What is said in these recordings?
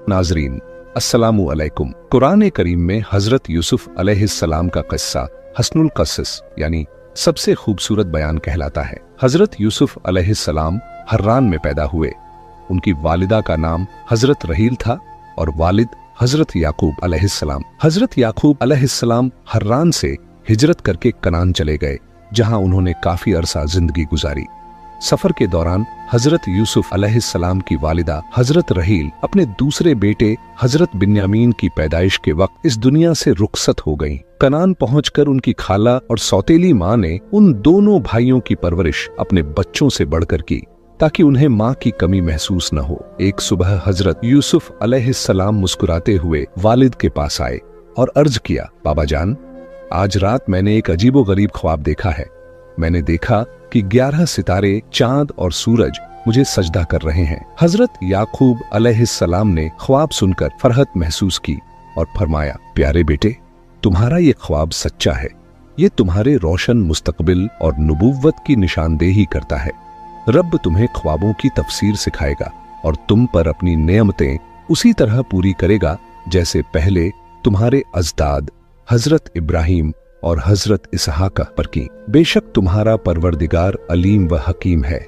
नाजरीन, अस्सलामु अलैकुम। कुरान करीम में हजरत यूसुफ अलैहिस्सलाम का किस्सा हस्नुल क़सस यानी सबसे खूबसूरत बयान कहलाता है। हजरत यूसुफ अलैहिस्सलाम हर्रान में पैदा हुए। उनकी वालिदा का नाम हजरत रहील था और वालिद हजरत याकूब अलैहिस्सलाम। हजरत याकूब अलैहिस्सलाम हर्रान से हिजरत करके कनान चले गए, जहां उन्होंने काफी अरसा जिंदगी गुजारी। सफर के दौरान हजरत यूसुफ अलैहिस्सलाम की वालिदा हजरत रहील अपने दूसरे बेटे हजरत बिन्यामीन की पैदाइश के वक्त इस दुनिया से रुखसत हो गईं। कनान पहुंचकर उनकी खाला और सौतेली माँ ने उन दोनों भाइयों की परवरिश अपने बच्चों से बढ़कर की, ताकि उन्हें माँ की कमी महसूस न हो। एक सुबह हजरत यूसुफ अलैहिस्सलाम मुस्कुराते हुए वालिद के पास आए और अर्ज किया, बाबा जान, आज रात मैंने एक अजीबोगरीब ख्वाब देखा है। मैंने देखा कि 11 सितारे, चांद और सूरज मुझे सजदा कर रहे हैं। हजरत याकूब अलैहिस्सलाम ने ख्वाब सुनकर फरहत महसूस की और फरमाया, प्यारे बेटे, तुम्हारा ये ख्वाब सच्चा है। ये तुम्हारे रोशन मुस्तकबिल और नबूव्वत की निशानदेही करता है। रब तुम्हें ख्वाबों की तफसीर सिखाएगा और तुम पर अपनी नेमतें उसी तरह पूरी करेगा जैसे पहले तुम्हारे अजदाद हजरत इब्राहिम और हजरत इसहाक पर की। बेशक तुम्हारा परवरदिगार अलीम व हकीम है,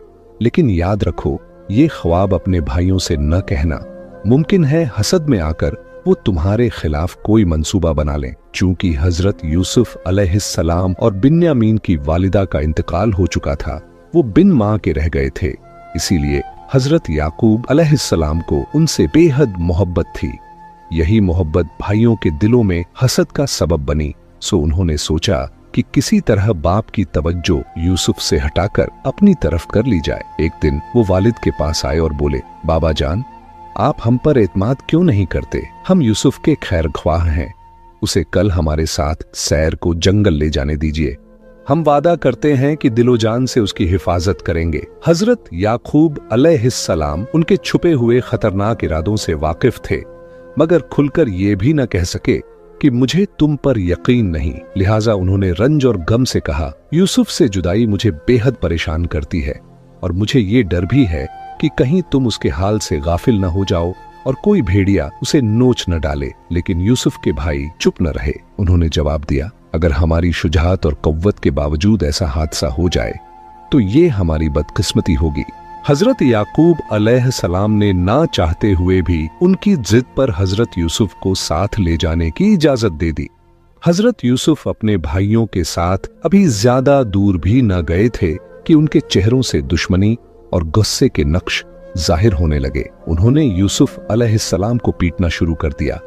लेकिन याद रखो, ये ख्वाब अपने भाइयों से न कहना। मुमकिन है हसद में आकर वो तुम्हारे खिलाफ कोई मंसूबा बना लें। चूंकि हजरत यूसुफ अलैहिस्सलाम और बिन्यामीन की वालिदा का इंतकाल हो चुका था, वो बिन माँ के रह गए थे, इसीलिए हजरत याकूब अलैहिस्सलाम को उनसे बेहद मोहब्बत थी। यही मोहब्बत भाइयों के दिलों में हसद का सबब बनी। सो उन्होंने सोचा कि किसी तरह बाप की तवज्जो यूसुफ से हटाकर अपनी तरफ कर ली जाए। एक दिन वो वालिद के पास आए और बोले, बाबा जान, आप हम पर एतमाद क्यों नहीं करते? हम यूसुफ के खैर ख्वाह हैं। उसे कल हमारे साथ सैर को जंगल ले जाने दीजिए। हम वादा करते हैं कि दिलो जान से उसकी हिफाजत करेंगे। हजरत याकूब अलैहिस्सलाम उनके छुपे हुए खतरनाक इरादों से वाकिफ थे, मगर खुलकर ये भी न कह सके कि मुझे तुम पर यकीन नहीं। लिहाजा उन्होंने रंज और गम से कहा, यूसुफ से जुदाई मुझे बेहद परेशान करती है और मुझे ये डर भी है कि कहीं तुम उसके हाल से गाफिल न हो जाओ और कोई भेड़िया उसे नोच न डाले। लेकिन यूसुफ के भाई चुप न रहे। उन्होंने जवाब दिया, अगर हमारी शुजाअत और कव्वत के बावजूद ऐसा हादसा हो जाए तो ये हमारी बदकिस्मती होगी। हजरत याकूब अलैहिस्सलाम ने ना चाहते हुए भी उनकी जिद पर हजरत यूसुफ को साथ ले जाने की इजाजत दे दी। हजरत यूसुफ अपने भाइयों के साथ अभी ज्यादा दूर भी न गए थे कि उनके चेहरों से दुश्मनी और गुस्से के नक्श जाहिर होने लगे। उन्होंने यूसुफ अलैहिस्सलाम को पीटना शुरू कर दिया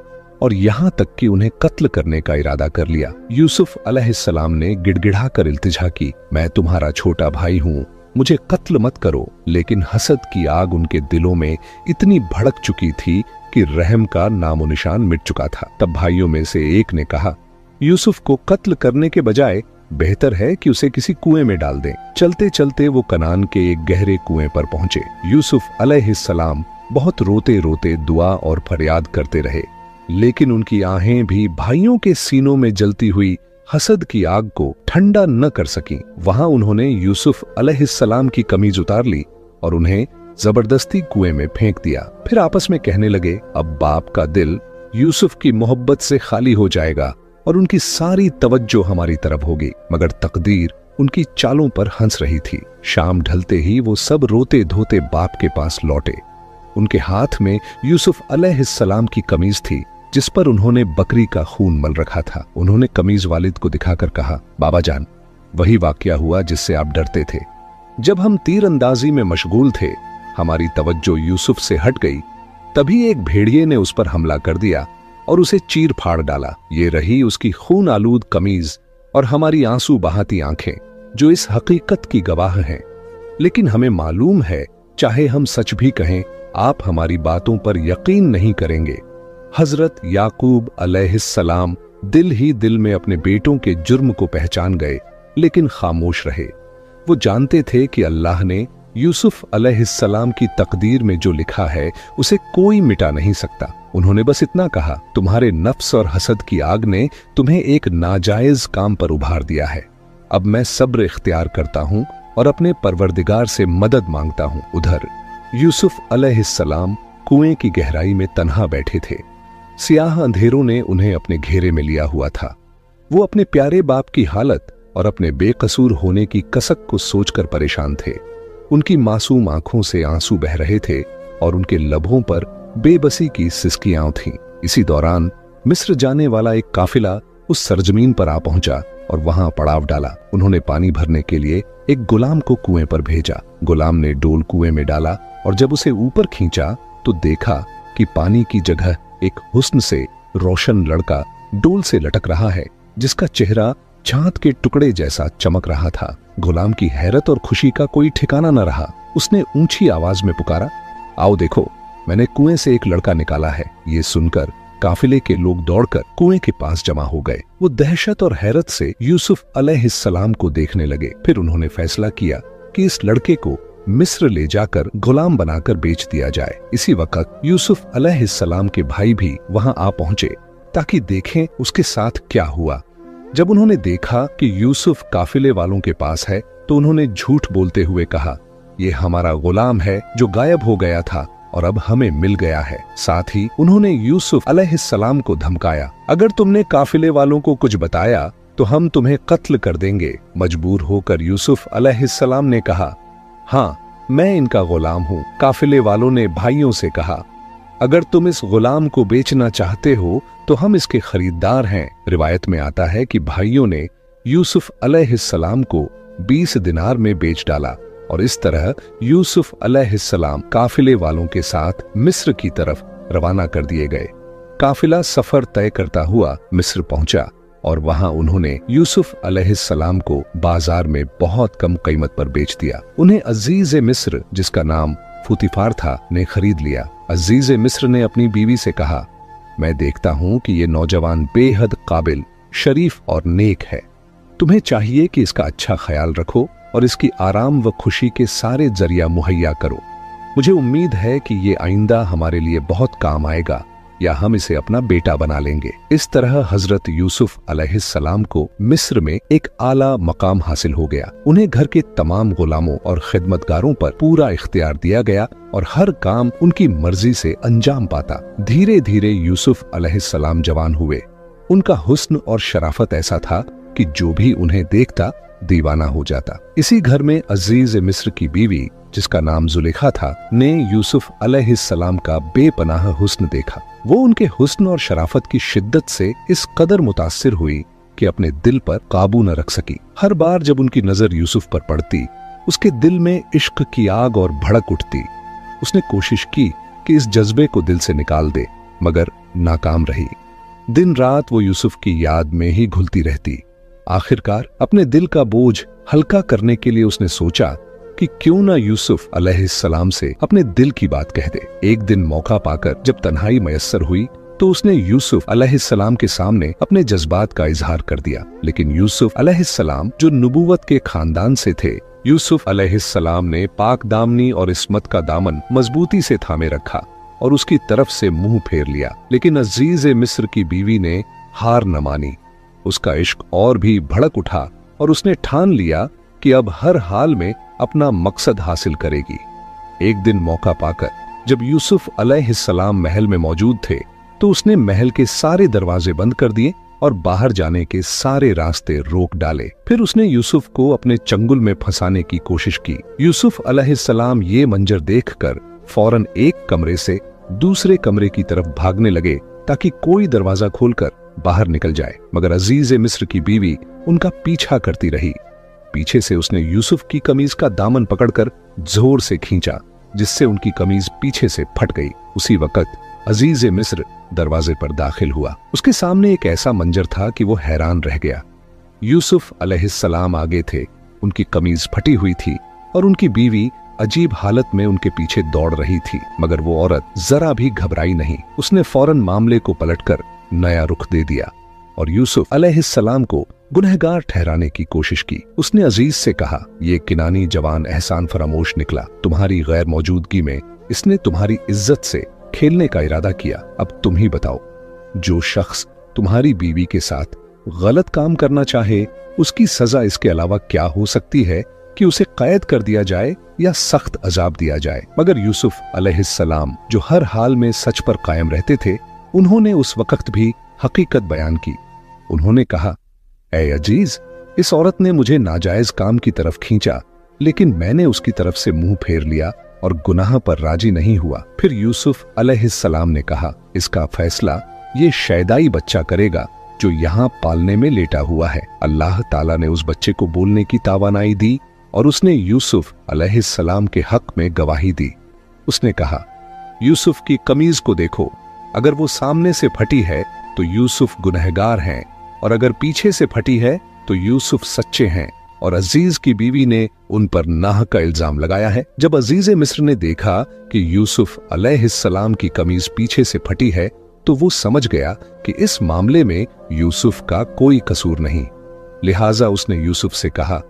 और यहाँ तक कि उन्हें कत्ल करने का इरादा कर लिया। यूसुफ अलैहिस्सलाम ने गिड़गिड़ा कर इल्तिजा की, मैं तुम्हारा छोटा भाई हूँ, मुझे कत्ल मत करो। लेकिन हसद की आग उनके दिलों में इतनी भड़क चुकी थी कि रहम का नामो निशान मिट चुका था। तब भाइयों में से एक ने कहा, यूसुफ को कत्ल करने के बजाय बेहतर है कि उसे किसी कुएं में डाल दें। चलते चलते वो कनान के एक गहरे कुएं पर पहुंचे। यूसुफ अलैहिस्सलाम बहुत रोते रोते दुआ और फरियाद करते रहे, लेकिन उनकी आहें भी भाइयों के सीनों में जलती हुई हसद की आग को ठंडा न कर सकी। वहां उन्होंने यूसुफ अलैहिस्सलाम की कमीज उतार ली और उन्हें जबरदस्ती कुएं में फेंक दिया। फिर आपस में कहने लगे, अब बाप का दिल यूसुफ की मोहब्बत से खाली हो जाएगा और उनकी सारी तवज्जो हमारी तरफ होगी। मगर तकदीर उनकी चालों पर हंस रही थी। शाम ढलते ही वो सब रोते धोते बाप के पास लौटे। उनके हाथ में यूसुफ अलैहिस्सलाम की कमीज थी, जिस पर उन्होंने बकरी का खून मल रखा था। उन्होंने कमीज वालिद को दिखाकर कहा, बाबा जान, वही वाकया हुआ जिससे आप डरते थे। जब हम तीर अंदाजी में मशगूल थे, हमारी तवज्जो यूसुफ से हट गई। तभी एक भेड़िए ने उस पर हमला कर दिया और उसे चीर फाड़ डाला। ये रही उसकी खून आलूद कमीज और हमारी आंसू बहाती आंखें, जो इस हकीकत की गवाह हैं। लेकिन हमें मालूम है, चाहे हम सच भी कहें, आप हमारी बातों पर यकीन नहीं करेंगे। हजरत याकूब अलैहिस्सलाम दिल ही दिल में अपने बेटों के जुर्म को पहचान गए, लेकिन खामोश रहे। वो जानते थे कि अल्लाह ने यूसुफ अलैहिस्सलाम की तकदीर में जो लिखा है उसे कोई मिटा नहीं सकता। उन्होंने बस इतना कहा, तुम्हारे नफ्स और हसद की आग ने तुम्हें एक नाजायज काम पर उभार दिया है। अब मैं सब्र इख्तियार करता हूँ और अपने परवरदिगार से मदद मांगता हूँ। उधर यूसुफ अलैहिस्सलाम कुएं की गहराई में तन्हा बैठे थे। सियाह अंधेरों ने उन्हें अपने घेरे में लिया हुआ था। वो अपने प्यारे बाप की हालत और अपने बेकसूर होने की कसक को सोचकर परेशान थे। उनकी मासूम आंखों से आंसू बह रहे थे और उनके लबों पर बेबसी की सिसकियां थीं। इसी दौरान मिस्र जाने वाला एक काफिला उस सरजमीन पर आ पहुंचा और वहां पड़ाव डाला। उन्होंने पानी भरने के लिए एक गुलाम को कुएं पर भेजा। गुलाम ने डोल कुएं में डाला और जब उसे ऊपर खींचा तो देखा कि पानी की जगह एक हुस्न से रोशन लड़का डोल से लटक रहा है, जिसका चेहरा चांद के टुकड़े जैसा चमक रहा था। गुलाम की हैरत और खुशी का कोई ठिकाना न रहा। उसने ऊंची आवाज में पुकारा, आओ देखो, मैंने कुएं से एक लड़का निकाला है। ये सुनकर काफिले के लोग दौड़कर कुएं के पास जमा हो गए। वो दहशत और हैरत से यूसुफ अलैहिस्सलाम को देखने लगे। फिर उन्होंने फैसला किया कि इस लड़के को मिस्र ले जाकर गुलाम बनाकर बेच दिया जाए। इसी वक्त यूसुफ अलैहिस्सलाम के भाई भी वहां आ पहुंचे ताकि देखें उसके साथ क्या हुआ। जब उन्होंने देखा कि यूसुफ काफिले वालों के पास है तो उन्होंने झूठ बोलते हुए कहा, ये हमारा गुलाम है जो गायब हो गया था और अब हमें मिल गया है। साथ ही उन्होंने यूसुफ अलैहिस्सलाम को धमकाया, अगर तुमने काफिले वालों को कुछ बताया तो हम तुम्हें कत्ल कर देंगे। मजबूर होकर यूसुफ अलैहिस्सलाम ने कहा, हाँ, मैं इनका गुलाम हूँ। काफिले वालों ने भाइयों से कहा, अगर तुम इस गुलाम को बेचना चाहते हो तो हम इसके खरीदार हैं। रिवायत में आता है कि भाइयों ने यूसुफ अलैहिस्सलाम को 20 दिनार में बेच डाला और इस तरह यूसुफ अलैहिस्सलाम काफिले वालों के साथ मिस्र की तरफ रवाना कर दिए गए। काफिला सफर तय करता हुआ मिस्र पहुंचा और वहां उन्होंने यूसुफ अलैहिस्सलाम को बाजार में बहुत कम कीमत पर बेच दिया। उन्हें अजीज मिस्र, जिसका नाम फुतिफार था, ने खरीद लिया। अजीज मिस्र ने अपनी बीवी से कहा, मैं देखता हूं कि ये नौजवान बेहद काबिल, शरीफ और नेक है। तुम्हें चाहिए कि इसका अच्छा ख्याल रखो और इसकी आराम व खुशी के सारे जरिया मुहैया करो। मुझे उम्मीद है कि ये आइंदा हमारे लिए बहुत काम आएगा या हम इसे अपना बेटा बना लेंगे। इस तरह हजरत यूसुफ अलैहिस्सलाम को मिस्र में एक आला मकाम हासिल हो गया। उन्हें घर के तमाम गुलामों और खिदमतगारों पर पूरा इख्तियार दिया गया और हर काम उनकी मर्जी से अंजाम पाता। धीरे धीरे यूसुफ अलैहिस्सलाम जवान हुए। उनका हुस्न और शराफत ऐसा था कि जो भी उन्हें देखता दीवाना हो जाता। इसी घर में अजीज मिस्र की बीवी, जिसका नाम जुलेखा था, ने यूसुफ अलैहिस्सलाम का बेपनाह हुस्न देखा। वो उनके हुस्न और शराफत की शिद्दत से इस कदर मुतासिर हुई कि अपने दिल पर काबू न रख सकी। हर बार जब उनकी नजर यूसुफ पर पड़ती, उसके दिल में इश्क की आग और भड़क उठती। उसने कोशिश की कि इस जज्बे को दिल से निकाल दे, मगर नाकाम रही। दिन रात वो यूसुफ की याद में ही घुलती रहती। आखिरकार अपने दिल का बोझ हल्का करने के लिए उसने सोचा कि क्यों ना यूसुफ अलैहिस्सलाम से अपने दिल की बात कह दे। एक दिन मौका पाकर जब तन्हाई मयस्सर हुई तो उसने यूसुफ अलैहिस्सलाम के सामने अपने जज्बात का इजहार कर दिया। लेकिन यूसुफ अलैहिस्सलाम जो नबूवत के खानदान से थे, यूसुफ अलैहिस्सलाम ने पाक दामनी और इस्मत का दामन मजबूती से थामे रखा और उसकी तरफ से मुंह फेर लिया। लेकिन अजीज मिस्र की बीवी ने हार न मानी। उसका इश्क और भी भड़क उठा और उसने ठान लिया कि अब हर हाल में अपना मकसद हासिल करेगी। एक दिन मौका पाकर जब यूसुफ अलैहिस्सलाम महल में मौजूद थे तो उसने महल के सारे दरवाजे बंद कर दिए और बाहर जाने के सारे रास्ते रोक डाले। फिर उसने यूसुफ को अपने चंगुल में फंसाने की कोशिश की। यूसुफ अलैहिस्सलाम ये मंजर देखकर फौरन एक कमरे से दूसरे कमरे की तरफ भागने लगे ताकि कोई दरवाजा खोलकर बाहर निकल जाए, मगर अजीज मिस्र की बीवी उनका पीछा करती रही। पीछे से उसने यूसुफ की कमीज का दामन पकड़कर जोर से खींचा, जिससे उनकी कमीज पीछे से फट गई। उसी वक्त अजीज मिस्र दरवाजे पर दाखिल हुआ। उसके सामने एक ऐसा मंजर था कि वो हैरान रह गया। यूसुफ अलैहिस्सलाम आगे थे, उनकी कमीज फटी हुई थी और उनकी बीवी अजीब हालत में उनके पीछे दौड़ रही थी, मगर वो औरत जरा भी घबराई नहीं। उसने फौरन मामले को पलटकर नया रुख दे दिया और यूसुफ अलैहिस्सलाम को गुनहगार ठहराने की कोशिश की। उसने अजीज से कहा, ये किनानी जवान एहसान फरामोश निकला। तुम्हारी गैर मौजूदगी में इसने तुम्हारी इज्जत से खेलने का इरादा किया। अब तुम ही बताओ, जो शख्स तुम्हारी बीवी के साथ गलत काम करना चाहे उसकी सजा इसके अलावा क्या हो सकती है कि उसे कैद कर दिया जाए या सख्त अजाब दिया जाए। मगर यूसुफ अलैहिस्सलाम जो हर हाल में सच पर कायम रहते थे, उन्होंने उस वक्त भी हकीकत बयान की। उन्होंने कहा, ऐ अजीज, इस औरत ने मुझे नाजायज काम की तरफ खींचा, लेकिन मैंने उसकी तरफ से मुंह फेर लिया और गुनाह पर राजी नहीं हुआ। फिर यूसुफ अलैहिस्सलाम ने कहा, इसका फैसला ये शैदाई बच्चा करेगा जो यहाँ पालने में लेटा हुआ है। अल्लाह ताला ने उस बच्चे को बोलने की तावानाई दी और उसने यूसुफ अलैहिस्सलाम के हक में गवाही दी। उसने कहा, यूसुफ की कमीज को देखो, अगर वो सामने से फटी है तो यूसुफ गुनहगार हैं, और अगर पीछे से फटी है तो यूसुफ सच्चे हैं। और अजीज की बीवी ने उन पर नाह का इल्जाम लगाया है। जब अजीज मिस्र ने देखा कि यूसुफ अलैहिस्सलाम की कमीज पीछे से फटी है, तो वो समझ गया कि इस मामले में यूसुफ का कोई कसूर नहीं। लिहाजा उसने यूसुफ से कहा,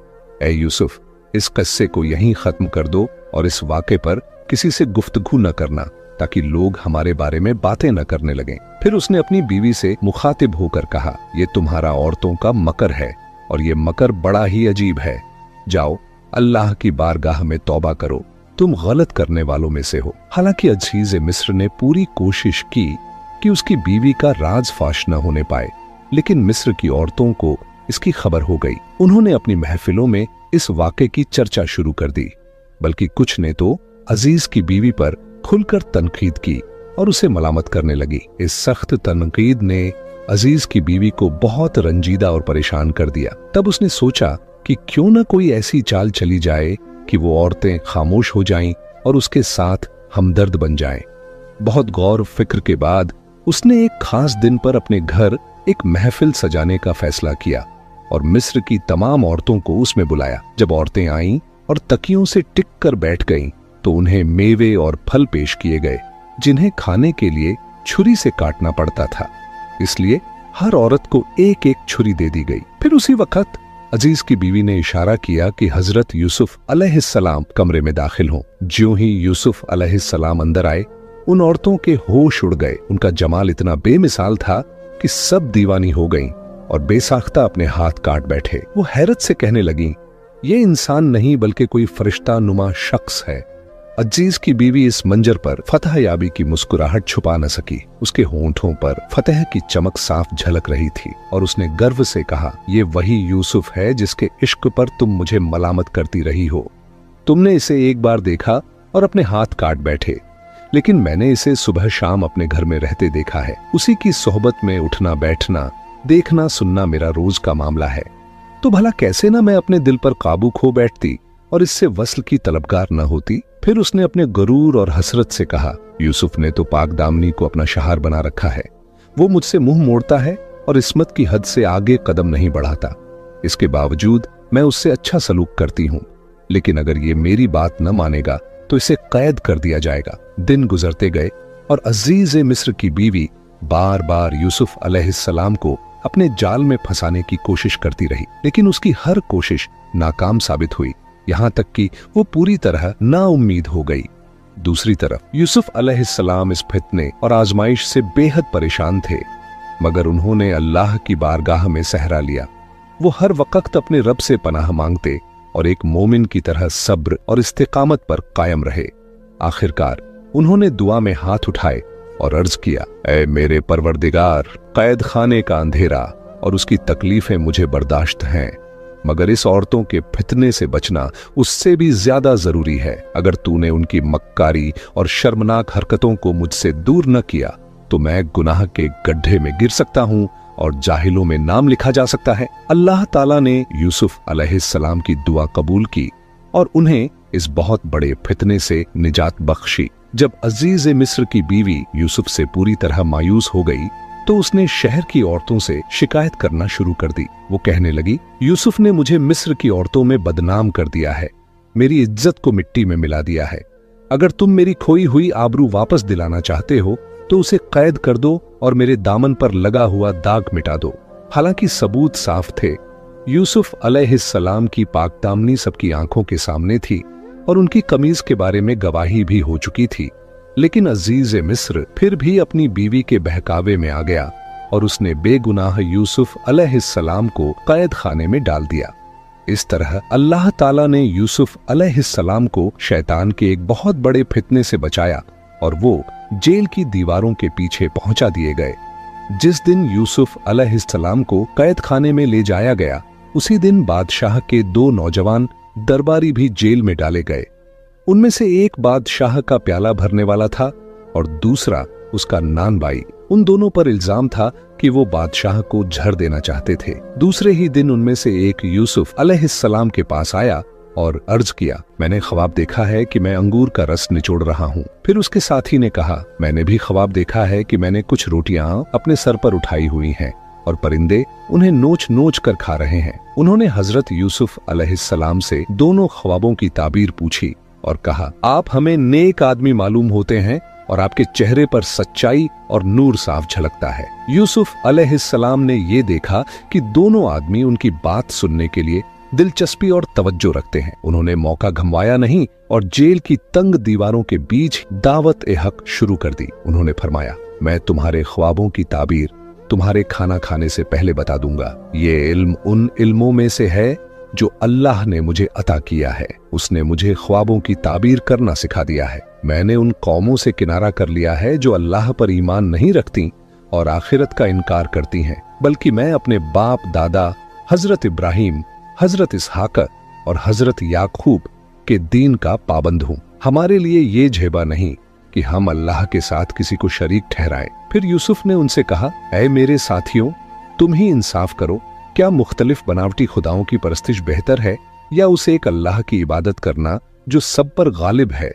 ऐ यूसुफ, इस किस्से को यहीं खत्म कर दो और इस वाक़े पर किसी से गुफ्तगू न करना, ताकि लोग हमारे बारे में बातें न करने लगें। फिर उसने अपनी बीवी से मुखातिब होकर कहा, ये तुम्हारा औरतों का मकर है और ये मकर बड़ा ही अजीब है। जाओ अल्लाह की बारगाह में तौबा करो, तुम गलत करने वालों में से हो। हालांकि अजीज मिस्र ने पूरी कोशिश की कि उसकी बीवी का राज फाश न होने पाए, लेकिन मिस्र की औरतों को इसकी खबर हो गई। उन्होंने अपनी महफिलों में इस वाक़े की चर्चा शुरू कर दी, बल्कि कुछ ने तो अजीज की बीवी पर खुलकर तनकीद की और उसे मलामत करने लगी। इस सख्त तनकीद ने अजीज की बीवी को बहुत रंजीदा और परेशान कर दिया। तब उसने सोचा कि क्यों न कोई ऐसी चाल चली जाए कि वो औरतें खामोश हो जाएं और उसके साथ हमदर्द बन जाएं। बहुत गौर फिक्र के बाद उसने एक खास दिन पर अपने घर एक महफिल सजाने का फैसला किया और मिस्र की तमाम औरतों को उसमें बुलाया। जब औरतें आईं और तकियों से टिक कर बैठ गईं, तो उन्हें मेवे और फल पेश किए गए, जिन्हें खाने के लिए छुरी से काटना पड़ता था। इसलिए हर औरत को एक एक छुरी दे दी गई। फिर उसी वक्त अजीज की बीवी ने इशारा किया कि हजरत यूसुफ अलैहिस्सलाम कमरे में दाखिल हों। ज्यों ही यूसुफ अलैहिस्सलाम अंदर आए, उन औरतों के होश उड़ गए। उनका जमाल इतना बेमिसाल था कि सब दीवानी हो गईं और बेसाख्ता अपने हाथ काट बैठे। वो हैरत से कहने लगीं, ये इंसान नहीं बल्कि कोई फरिश्ता नुमा शख्स है। अजीज की बीवी इस मंजर पर फतह याबी की मुस्कुराहट छुपा न सकी। उसके होंठों पर फतह की चमक साफ झलक रही थी और उसने गर्व से कहा, ये वही यूसुफ है जिसके इश्क पर तुम मुझे मलामत करती रही हो। तुमने इसे एक बार देखा और अपने हाथ काट बैठे, लेकिन मैंने इसे सुबह शाम अपने घर में रहते देखा है। उसी की सोहबत में उठना बैठना, देखना सुनना मेरा रोज का मामला है। तो भला कैसे ना मैं अपने दिल पर काबू खो बैठती और इससे वस्ल की तलबगार न होती। फिर उसने अपने गरूर और हसरत से कहा, यूसुफ ने तो पाक दामनी को अपना शहार बना रखा है। वो मुझसे मुंह मोड़ता है और इस्मत की हद से आगे कदम नहीं बढ़ाता। इसके बावजूद मैं उससे अच्छा सलूक करती हूँ, लेकिन अगर ये मेरी बात न मानेगा तो इसे कैद कर दिया जाएगा। दिन गुजरते गए और अजीज मिस्र की बीवी बार बार यूसुफ अलैहिस्सलाम को अपने जाल में फंसाने की कोशिश करती रही, लेकिन उसकी हर कोशिश नाकाम साबित हुई। यहाँ तक कि वो पूरी तरह नाउम्मीद हो गई। दूसरी तरफ यूसुफ अलैहिस्सलाम इस फितने और आजमाइश से बेहद परेशान थे, मगर उन्होंने अल्लाह की बारगाह में सहरा लिया। वो हर वक्त अपने रब से पनाह मांगते और एक मोमिन की तरह सब्र और इस्तिकामत पर कायम रहे। आखिरकार उन्होंने दुआ में हाथ उठाए और अर्ज किया, ऐ मेरे परवरदिगार, कैद खाने का अंधेरा और उसकी तकलीफें मुझे बर्दाश्त हैं, मगर इस औरतों के फितने से बचना उससे भी ज्यादा जरूरी है। अगर तूने उनकी मक्कारी और शर्मनाक हरकतों को मुझसे दूर न किया तो मैं गुनाह के गड्ढे में गिर सकता हूँ और जाहिलों में नाम लिखा जा सकता है। अल्लाह ताला ने यूसुफ अलैहिस्सलाम की दुआ कबूल की और उन्हें इस बहुत बड़े फितने से निजात बख्शी। जब अजीज मिस्र की बीवी यूसुफ से पूरी तरह मायूस हो गई तो उसने शहर की औरतों से शिकायत करना शुरू कर दी। वो कहने लगी, यूसुफ ने मुझे मिस्र की औरतों में बदनाम कर दिया है, मेरी इज्जत को मिट्टी में मिला दिया है। अगर तुम मेरी खोई हुई आबरू वापस दिलाना चाहते हो तो उसे कैद कर दो और मेरे दामन पर लगा हुआ दाग मिटा दो। हालांकि सबूत साफ थे। यूसुफ अलैहिस्सलाम की पाकदामनी सबकी आंखों के सामने थी और उनकी कमीज के बारे में गवाही भी हो चुकी थी, लेकिन अजीज मिस्र फिर भी अपनी बीवी के बहकावे में आ गया और उसने बेगुनाह यूसुफ अलैहिस्सलाम को कैद खाने में डाल दिया। इस तरह अल्लाह ताला ने यूसुफ अलैहिस्सलाम को शैतान के एक बहुत बड़े फितने से बचाया और वो जेल की दीवारों के पीछे पहुंचा दिए गए। जिस दिन यूसुफ अलैहिस्सलाम को कैद खाने में ले जाया गया, उसी दिन बादशाह के 2 नौजवान दरबारी भी जेल में डाले गए। उनमें से एक बादशाह का प्याला भरने वाला था और दूसरा उसका नानबाई। उन दोनों पर इल्जाम था कि वो बादशाह को झड़ देना चाहते थे। दूसरे ही दिन उनमें से एक यूसुफ अलैहिस्सलाम के पास आया और अर्ज किया, मैंने ख्वाब देखा है कि मैं अंगूर का रस निचोड़ रहा हूँ। फिर उसके साथी ने कहा, मैंने भी ख्वाब देखा है कि मैंने कुछ रोटियां अपने सर पर उठाई हुई हैं और परिंदे उन्हें नोच नोच कर खा रहे हैं। उन्होंने हजरत यूसुफ अलैहिस्सलाम से दोनों ख्वाबों की ताबीर पूछी और कहा, आप हमें नेक आदमी मालूम होते हैं और आपके चेहरे पर सच्चाई और नूर साफ झलकता है। यूसुफ अलैहिस्सलाम ने ये देखा कि दोनों आदमी उनकी बात सुनने के लिए दिलचस्पी और तवज्जो रखते हैं। उन्होंने मौका गंवाया नहीं और जेल की तंग दीवारों के बीच दावत ए हक शुरू कर दी। उन्होंने फरमाया, मैं तुम्हारे ख्वाबों की ताबीर तुम्हारे खाना खाने से पहले बता दूंगा। ये इल्म उन इल्मों में से है जो अल्लाह ने मुझे अता किया है। उसने मुझे ख्वाबों की ताबीर करना सिखा दिया है। मैंने उन कौमों से किनारा कर लिया है जो अल्लाह पर ईमान नहीं रखती और आखिरत का इनकार करती हैं, बल्कि मैं अपने बाप दादा हजरत इब्राहिम, हजरत इसहाक और हजरत याकूब के दीन का पाबंद हूँ। हमारे लिए ये झेबा नहीं कि हम अल्लाह के साथ किसी को शरीक ठहराएं। फिर यूसुफ ने उनसे कहा, ऐ मेरे साथियों, तुम ही इंसाफ करो। क्या मुख्तलिफ बनावटी खुदाओं की परस्तिश बेहतर है या उसे एक अल्लाह की इबादत करना जो सब पर गालिब है?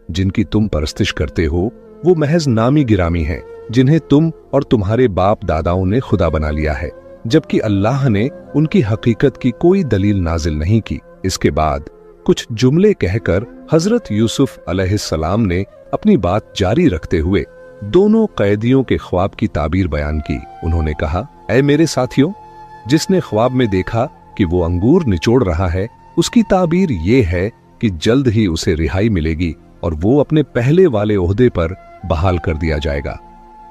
जिनकी तुम परस्तिश करते हो वो महज नामी गिरामी हैं, जिन्हें तुम और तुम्हारे बाप दादाओं ने खुदा बना लिया है, जबकि अल्लाह ने उनकी हकीकत की कोई दलील नाजिल नहीं की। इसके बाद कुछ जुमले कहकर हजरत यूसुफ अलैहिस्सलाम ने अपनी बात जारी रखते हुए दोनों कैदियों के ख्वाब की ताबीर बयान की। उन्होंने कहा, ऐ मेरे साथियों, जिसने ख्वाब में देखा कि वो अंगूर निचोड़ रहा है, उसकी ताबीर ये है कि जल्द ही उसे रिहाई मिलेगी और वो अपने पहले वाले ओहदे पर बहाल कर दिया जाएगा।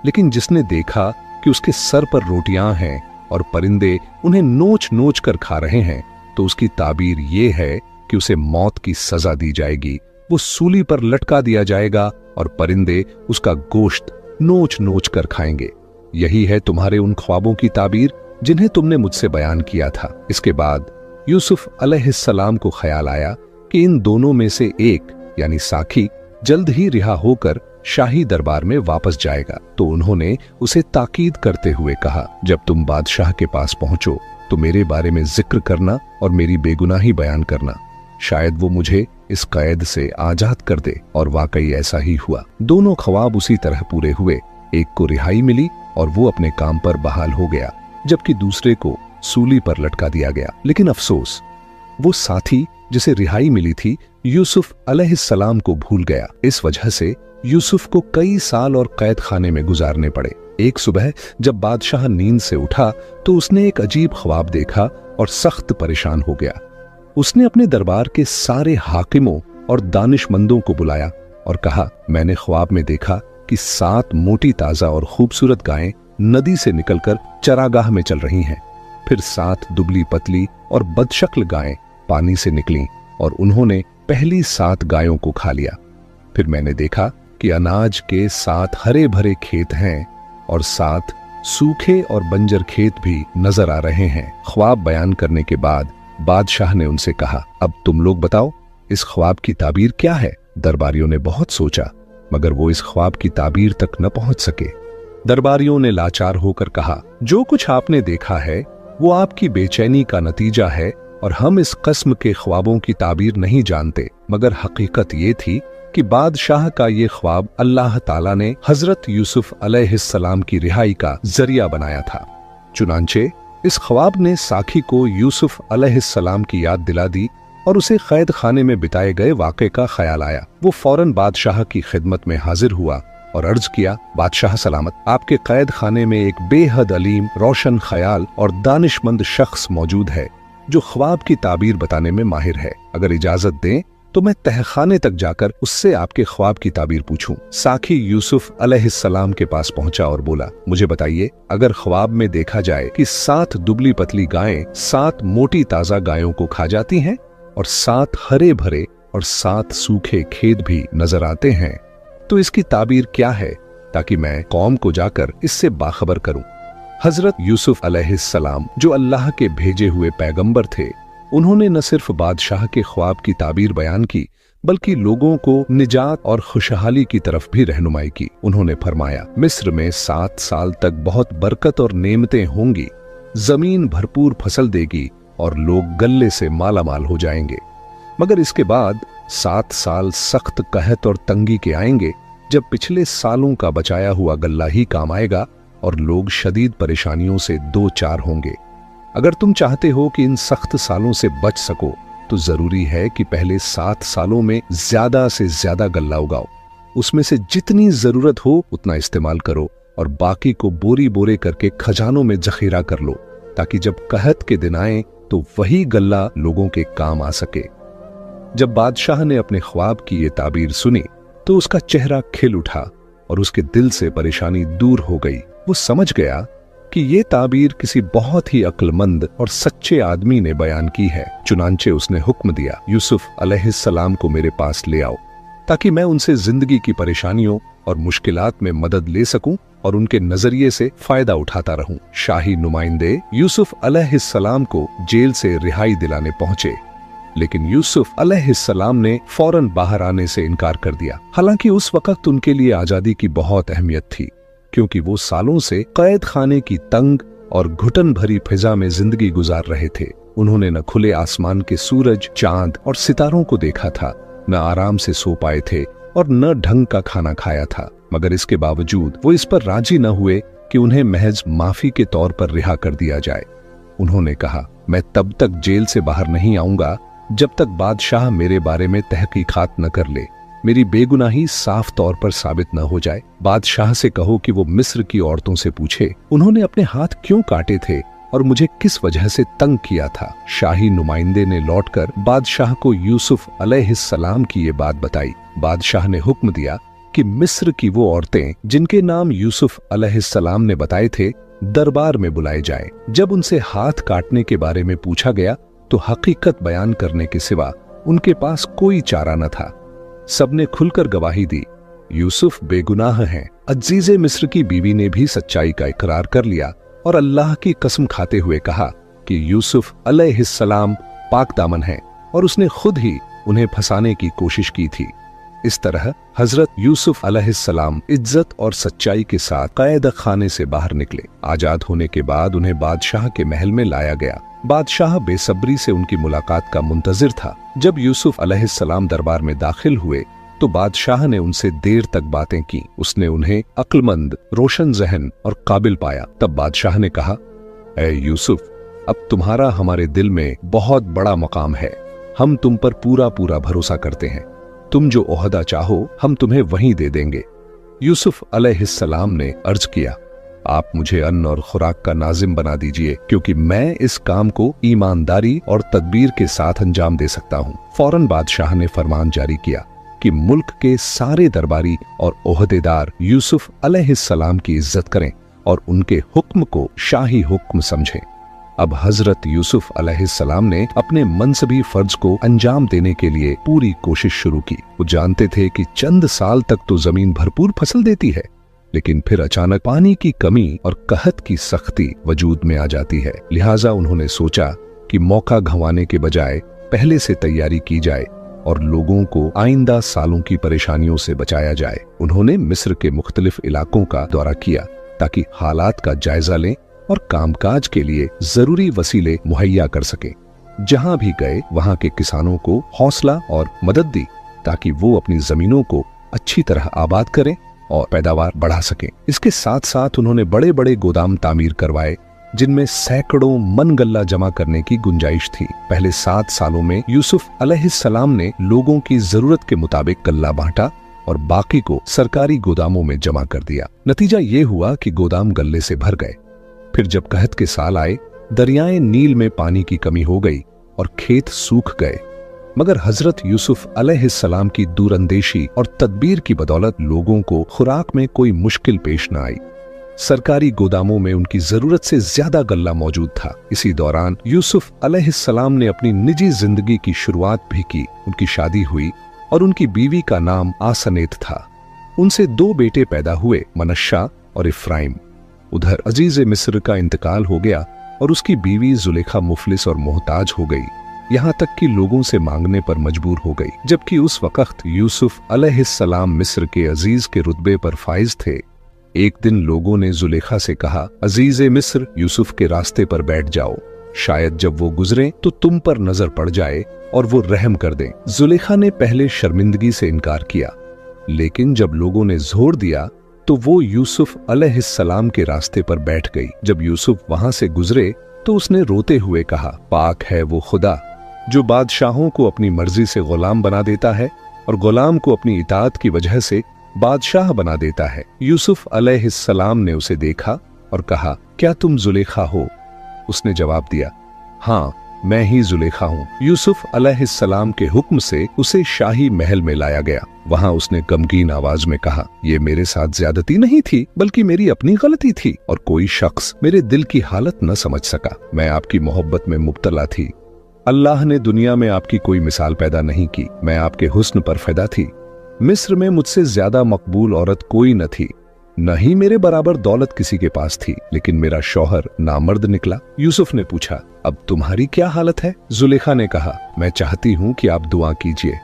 लेकिन जिसने देखा कि उसके सर पर रोटियां हैं और परिंदे उन्हें नोच नोच कर खा रहे हैं, तो उसकी ताबीर ये है कि उसे मौत की सजा दी जाएगी। वो सूली पर लटका दिया जाएगा और परिंदे उसका गोश्त नोच नोच कर खाएंगे। यही है तुम्हारे उन ख्वाबों की ताबीर जिन्हें तुमने मुझसे बयान किया था। इसके बाद यूसुफ अलैहिस्सलाम को ख्याल आया कि इन दोनों में से एक यानी साखी जल्द ही रिहा होकर शाही दरबार में वापस जाएगा। तो उन्होंने उसे ताकीद करते हुए कहा, जब तुम बादशाह के पास पहुंचो तो मेरे बारे में जिक्र करना और मेरी बेगुनाही बयान करना। शायद वो मुझे इस कैद से आजाद कर दे। और वाकई ऐसा ही हुआ। दोनों ख्वाब उसी तरह पूरे हुए। एक को रिहाई मिली और वो अपने काम पर बहाल हो गया, जबकि दूसरे को सूली पर लटका दिया गया। लेकिन अफसोस, वो साथी जिसे रिहाई मिली थी यूसुफ अलैहिस्सलाम को भूल गया। इस वजह से यूसुफ को कई साल और कैद खाने में गुजारने पड़े। एक सुबह जब बादशाह नींद से उठा तो उसने एक अजीब ख्वाब देखा और सख्त परेशान हो गया। उसने अपने दरबार के सारे हाकिमों और दानिशमंदों को बुलाया और कहा, मैंने ख्वाब में देखा कि 7 मोटी ताजा और खूबसूरत गायें नदी से निकलकर चरागाह में चल रही हैं। फिर 7 दुबली पतली और बदशक्ल गायें पानी से निकलीं और उन्होंने पहली 7 गायों को खा लिया। फिर मैंने देखा कि अनाज के 7 हरे भरे खेत हैं और 7 सूखे और बंजर खेत भी नजर आ रहे हैं। ख्वाब बयान करने के बाद बादशाह ने उनसे कहा, अब तुम लोग बताओ, इस ख्वाब की ताबीर क्या है? दरबारियों ने बहुत सोचा, मगर वो इस ख्वाब की ताबीर तक न पहुंच सके। दरबारियों ने लाचार होकर कहा, जो कुछ आपने देखा है वो आपकी बेचैनी का नतीजा है और हम इस कस्म के ख्वाबों की ताबीर नहीं जानते। मगर हकीकत ये थी कि बादशाह का ये ख्वाब अल्लाह ताला ने हजरत यूसुफ अलैहिस्सलाम की रिहाई का जरिया बनाया था। चुनांचे इस ख्वाब ने साखी को यूसुफ अलैहिस्सलाम की याद दिला दी और उसे कैद खाने में बिताए गए वाक़े का ख्याल आया। वो फौरन बादशाह की खिदमत में हाजिर हुआ और अर्ज किया, बादशाह सलामत, आपके कैद खाने में एक बेहद अलीम, रोशन ख्याल और दानिशमंद शख्स मौजूद है जो ख्वाब की ताबीर बताने में माहिर है। अगर इजाजत दें तो मैं तहखाने तक जाकर उससे आपके ख्वाब की ताबीर पूछूं। साखी यूसुफ अलैहिस्सलाम के पास पहुंचा और बोला, मुझे बताइए, अगर ख्वाब में देखा जाए कि 7 दुबली पतली गायें 7 मोटी ताजा गायों को खा जाती हैं और 7 हरे भरे और 7 सूखे खेत भी नजर आते हैं, तो इसकी ताबीर क्या है, ताकि मैं कौम को जाकर इससे बाखबर करूं। हजरत यूसुफ अलैहिस्सलाम जो अल्लाह के भेजे हुए पैगंबर थे, उन्होंने न सिर्फ बादशाह के ख्वाब की ताबीर बयान की, बल्कि लोगों को निजात और खुशहाली की तरफ भी रहनुमाई की। उन्होंने फरमाया, मिस्र में 7 साल तक बहुत बरकत और नेमतें होंगी, जमीन भरपूर फसल देगी और लोग गल्ले से मालामाल हो जाएंगे। मगर इसके बाद 7 साल सख्त कहत और तंगी के आएंगे, जब पिछले सालों का बचाया हुआ गल्ला ही काम आएगा और लोग शदीद परेशानियों से दो चार होंगे। अगर तुम चाहते हो कि इन सख्त सालों से बच सको, तो जरूरी है कि पहले 7 सालों में ज्यादा से ज्यादा गल्ला उगाओ, उसमें से जितनी जरूरत हो उतना इस्तेमाल करो और बाकी को बोरी बोरे करके खजानों में जखीरा कर लो, ताकि जब कहत के दिन आए तो वही गल्ला लोगों के काम आ सके। जब बादशाह ने अपने ख्वाब की ये ताबीर सुनी तो उसका चेहरा खिल उठा और उसके दिल से परेशानी दूर हो गई। वो समझ गया कि ये ताबीर किसी बहुत ही अक्लमंद और सच्चे आदमी ने बयान की है। चुनांचे उसने हुक्म दिया, यूसुफ अलैहिस्सलाम को मेरे पास ले आओ, ताकि मैं उनसे जिंदगी की परेशानियों और मुश्किलात में मदद ले सकूं और उनके नजरिए से फायदा उठाता रहूं। शाही नुमाइंदे यूसुफ अलैहिस्सलाम को जेल से रिहाई दिलाने पहुंचे, लेकिन यूसुफ अलैहिस्सलाम ने फौरन बाहर आने से इनकार कर दिया। हालांकि उस वक्त उनके लिए आजादी की बहुत अहमियत थी, क्योंकि वो सालों से कैद खाने की तंग और घुटन भरी फिजा में जिंदगी गुजार रहे थे। उन्होंने न खुले आसमान के सूरज, चांद और सितारों को देखा था, न आराम से सो पाए थे और न ढंग का खाना खाया था। मगर इसके बावजूद वो इस पर राजी न हुए कि उन्हें महज माफी के तौर पर रिहा कर दिया जाए। उन्होंने कहा, मैं तब तक जेल से बाहर नहीं आऊंगा जब तक बादशाह मेरे बारे में तहकीकात न कर ले, मेरी बेगुनाही साफ तौर पर साबित न हो जाए। बादशाह से कहो कि वो मिस्र की औरतों से पूछे उन्होंने अपने हाथ क्यों काटे थे और मुझे किस वजह से तंग किया था। शाही नुमाइंदे ने लौटकर बादशाह को यूसुफ अलैहिस्सलाम की ये बात बताई। बादशाह ने हुक्म दिया कि मिस्र की वो औरतें जिनके नाम यूसुफ अलैहिस्सलाम ने बताए थे, दरबार में बुलाए जाएं। जब उनसे हाथ काटने के बारे में पूछा गया तो हकीकत बयान करने के सिवा उनके पास कोई चारा न था। सबने खुलकर गवाही दी, यूसुफ बेगुनाह हैं। अजीजे मिस्र की बीवी ने भी सच्चाई का इकरार कर लिया और अल्लाह की कसम खाते हुए कहा कि यूसुफ अलैहिस्सलाम पाक दामन हैं और उसने खुद ही उन्हें फंसाने की कोशिश की थी। इस तरह हजरत यूसुफ अलैहिस्सलाम इज्जत और सच्चाई के साथ कैद खाने से बाहर निकले। आजाद होने के बाद उन्हें बादशाह के महल में लाया गया। बादशाह बेसब्री से उनकी मुलाकात का मुंतजिर था। जब यूसुफ अलैहिस्सलाम दरबार में दाखिल हुए तो बादशाह ने उनसे देर तक बातें की। उसने उन्हें अक्लमंद, रोशन जहन और काबिल पाया। तब बादशाह ने कहा, ऐ यूसुफ, अब तुम्हारा हमारे दिल में बहुत बड़ा मकाम है। हम तुम पर पूरा पूरा भरोसा करते हैं। तुम जो ओहदा चाहो हम तुम्हें वहीं दे देंगे। यूसुफ अलैहिस्सलाम ने अर्ज किया, आप मुझे अन्न और खुराक का नाजिम बना दीजिए, क्योंकि मैं इस काम को ईमानदारी और तदबीर के साथ अंजाम दे सकता हूँ। फौरन बादशाह ने फरमान जारी किया कि मुल्क के सारे दरबारी और ओहदेदार यूसुफ अलैहिस्सलाम की इज्जत करें और उनके हुक्म को शाही हुक्म समझें। अब हजरत यूसुफ अलैहिस्सलाम ने अपने मनसबी फर्ज को अंजाम देने के लिए पूरी कोशिश शुरू की। वो जानते थे कि चंद साल तक तो जमीन भरपूर फसल देती है, लेकिन फिर अचानक पानी की कमी और कहत की सख्ती वजूद में आ जाती है। लिहाजा उन्होंने सोचा कि मौका गंवाने के बजाय पहले से तैयारी की जाए और लोगों को आइंदा सालों की परेशानियों से बचाया जाए। उन्होंने मिस्र के मुख्तलिफ इलाकों का दौरा किया ताकि हालात का जायजा लें और कामकाज के लिए जरूरी वसीले मुहैया कर सकें। जहां भी गए वहां के किसानों को हौसला और मदद दी ताकि वो अपनी जमीनों को अच्छी तरह आबाद करें और पैदावार बढ़ा सकें। इसके साथ साथ उन्होंने बड़े बड़े गोदाम तामीर करवाए जिनमें सैकड़ों मन गल्ला जमा करने की गुंजाइश थी। पहले 7 सालों में यूसुफ अलैहिस्सलाम ने लोगों की जरूरत के मुताबिक गल्ला बांटा और बाकी को सरकारी गोदामों में जमा कर दिया। नतीजा ये हुआ कि गोदाम गल्ले से भर गए। फिर जब कहत के साल आए, दरियाए नील में पानी की कमी हो गई और खेत सूख गए। मगर हजरत यूसुफ अलैहिस्सलाम की दूरंदेशी और तदबीर की बदौलत लोगों को खुराक में कोई मुश्किल पेश न आई। सरकारी गोदामों में उनकी जरूरत से ज्यादा गल्ला मौजूद था। इसी दौरान यूसुफ अलैहिस्सलाम ने अपनी निजी जिंदगी की शुरुआत भी की। उनकी शादी हुई और उनकी बीवी का नाम आसनेत था। उनसे 2 बेटे पैदा हुए, मनश्शा और इफ्राइम। उधर अजीज मिस्र का इंतकाल हो गया और उसकी बीवी जुलेखा मुफलिस और मोहताज हो गई, यहाँ तक कि लोगों से मांगने पर मजबूर हो गई। जबकि उस वक्त यूसुफ अलैहिस्सलाम मिस्र के अजीज के रुतबे पर फाइज थे। एक दिन लोगों ने जुलेखा से कहा, अजीज मिस्र यूसुफ के रास्ते पर बैठ जाओ, शायद जब वो गुजरे तो तुम पर नजर पड़ जाए और वो रहम कर दें। जुलेखा ने पहले शर्मिंदगी से इनकार किया, लेकिन जब लोगों ने जोर दिया तो वो यूसुफ अलैहिस्सलाम के रास्ते पर बैठ गई। जब यूसुफ वहां से गुजरे तो उसने रोते हुए कहा, पाक है वो खुदा जो बादशाहों को अपनी मर्जी से गुलाम बना देता है और गुलाम को अपनी इताअत की वजह से बादशाह बना देता है। यूसुफ अलैहिस्सलाम ने उसे देखा और कहा, क्या तुम जुलेखा हो? उसने जवाब दिया, हाँ मैं ही जुलेखा हूँ। यूसुफ अलैहिस्सलाम के हुक्म से उसे शाही महल में लाया गया। वहाँ उसने गमगीन आवाज में कहा, ये मेरे साथ ज्यादती नहीं थी बल्कि मेरी अपनी गलती थी और कोई शख्स मेरे दिल की हालत न समझ सका। मैं आपकी मोहब्बत में मुब्तला थी। अल्लाह ने दुनिया में आपकी कोई मिसाल पैदा नहीं की। मैं आपके हुस्न पर फिदा थी। मिस्र में मुझसे ज्यादा मकबूल औरत कोई न थी, न ही मेरे बराबर दौलत किसी के पास थी, लेकिन मेरा शौहर नामर्द निकला। यूसुफ ने पूछा, अब तुम्हारी क्या हालत है? जुलेखा ने कहा, मैं चाहती हूँ कि आप दुआ कीजिए,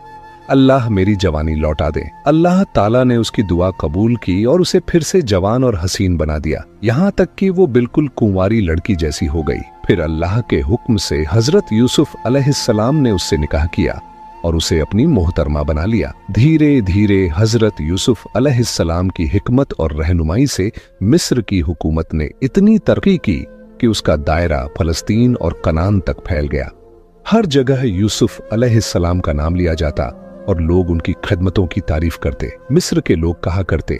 अल्लाह मेरी जवानी लौटा दे। अल्लाह ताला ने उसकी दुआ कबूल की और उसे फिर से जवान और हसीन बना दिया, यहाँ तक कि वो बिल्कुल कुंवारी लड़की जैसी हो गई। फिर अल्लाह के हुक्म से हजरत यूसुफ अलैहिस्सलाम ने उससे निकाह किया और उसे अपनी मोहतरमा बना लिया। धीरे धीरे हजरत यूसुफ अलैहिस्सलाम की हिकमत और रहनुमाई से मिस्र की हुकूमत ने इतनी तरक्की की कि उसका दायरा फलस्तीन और कनान तक फैल गया। हर जगह यूसुफ अलैहिस्सलाम का नाम लिया जाता और लोग उनकी खिदमतों की तारीफ करते। मिस्र के लोग कहा करते,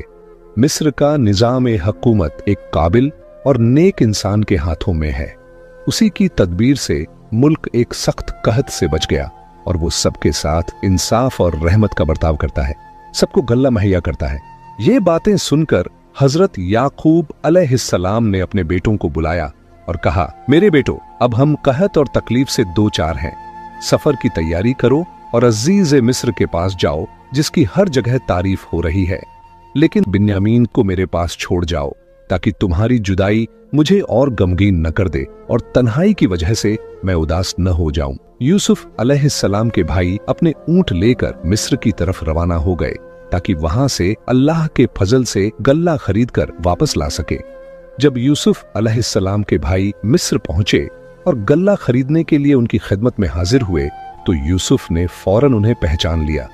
मिस्र का निजाम हुकूमत एक काबिल और नेक इंसान के हाथों में है। उसी की तदबीर से मुल्क एक सख्त कहत से बच गया और वो सबके साथ इंसाफ और रहमत का बर्ताव करता है, सबको गल्ला मुहैया करता है। ये बातें सुनकर हजरत याकूब अलैहिस्सलाम ने अपने बेटों को बुलाया और कहा, मेरे बेटो, अब हम कहत और तकलीफ से 2-4 हैं। सफर की तैयारी करो और अजीज मिस्र के पास जाओ जिसकी हर जगह तारीफ हो रही है, लेकिन बिन्यामीन को मेरे पास छोड़ जाओ ताकि तुम्हारी जुदाई मुझे और गमगीन न कर दे और तन्हाई की वजह से मैं उदास न हो जाऊं। यूसुफ अलैहिस्सलाम के भाई अपने ऊंट लेकर मिस्र की तरफ रवाना हो गए ताकि वहां से अल्लाह के फजल से गल्ला खरीद कर वापस ला सके। जब यूसुफ अलैहिस्सलाम के भाई मिस्र पहुंचे और गल्ला खरीदने के लिए उनकी खिदमत में हाजिर हुए तो यूसुफ ने फौरन उन्हें पहचान लिया,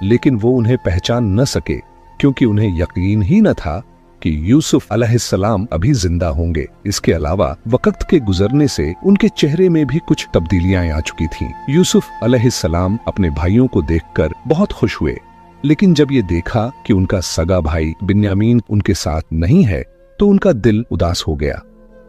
लेकिन वो उन्हें पहचान न सके क्योंकि उन्हें यकीन ही न था कि यूसुफ अलैहिस्सलाम अभी जिंदा होंगे। इसके अलावा वक्त के गुजरने से उनके चेहरे में भी कुछ तब्दीलियां आ चुकी थीं। यूसुफ अलैहिस्सलाम अपने भाइयों को देखकर बहुत खुश हुए, लेकिन जब ये देखा कि उनका सगा भाई बिन्यामीन उनके साथ नहीं है तो उनका दिल उदास हो गया।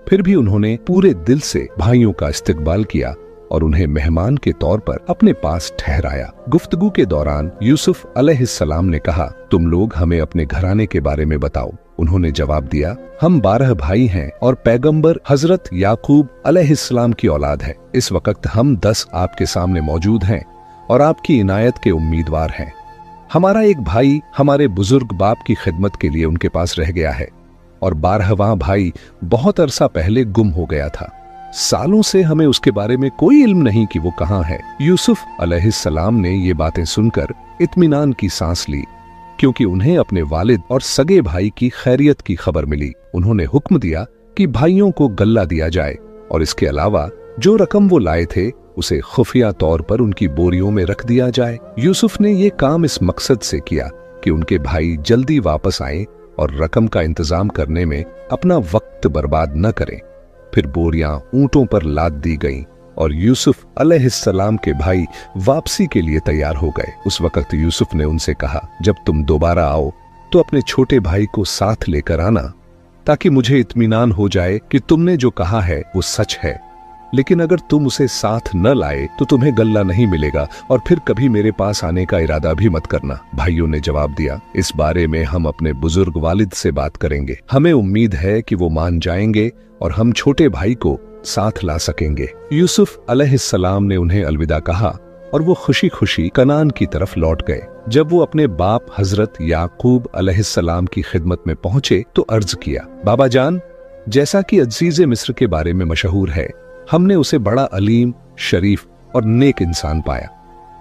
फिर भी उन्होंने पूरे दिल से भाइयों का इस्तकबाल किया और उन्हें मेहमान के तौर पर अपने पास ठहराया। गुफ्तगू के दौरान यूसुफ अलैहिस्सलाम ने कहा, तुम लोग हमें अपने घराने के बारे में बताओ। उन्होंने जवाब दिया, हम 12 भाई हैं और पैगंबर हजरत याकूब अलैहिस्सलाम की औलाद है। इस वक्त हम 10 आपके सामने मौजूद हैं और आपकी इनायत के उम्मीदवार हैं। हमारा एक भाई हमारे बुजुर्ग बाप की खिदमत के लिए उनके पास रह गया है और 12वां भाई बहुत अरसा पहले गुम हो गया था। सालों से हमें उसके बारे में कोई इल्म नहीं कि वो कहाँ है। यूसुफ अलैहिस्सलाम ने ये बातें सुनकर इत्मीनान की सांस ली क्योंकि उन्हें अपने वालिद और सगे भाई की खैरियत की खबर मिली। उन्होंने हुक्म दिया कि भाइयों को गल्ला दिया जाए और इसके अलावा जो रकम वो लाए थे उसे खुफिया तौर पर उनकी बोरियों में रख दिया जाए। यूसुफ ने ये काम इस मकसद से किया कि उनके भाई जल्दी वापस आए और रकम का इंतजाम करने में अपना वक्त बर्बाद न करें। फिर बोरियां ऊंटों पर लाद दी गईं और यूसुफ अलैहिस्सलाम के भाई वापसी के लिए तैयार हो गए। उस वक्त यूसुफ ने उनसे कहा, जब तुम दोबारा आओ तो अपने छोटे भाई को साथ लेकर आना ताकि मुझे इत्मीनान हो जाए कि तुमने जो कहा है वो सच है। लेकिन अगर तुम उसे साथ न लाए तो तुम्हें गल्ला नहीं मिलेगा और फिर कभी मेरे पास आने का इरादा भी मत करना। भाइयों ने जवाब दिया, इस बारे में हम अपने बुजुर्ग वालिद से बात करेंगे। हमें उम्मीद है कि वो मान जाएंगे और हम छोटे भाई को साथ ला सकेंगे। यूसुफ अलैहिस्सलाम ने उन्हें अलविदा कहा और वो खुशी खुशी कनान की तरफ लौट गए। जब वो अपने बाप हजरत याकूब अलैहिस्सलाम की खिदमत में पहुंचे तो अर्ज किया, बाबा जान, जैसा कि अजीज मिस्र के बारे में मशहूर है, हमने उसे बड़ा अलीम, शरीफ और नेक इंसान पाया।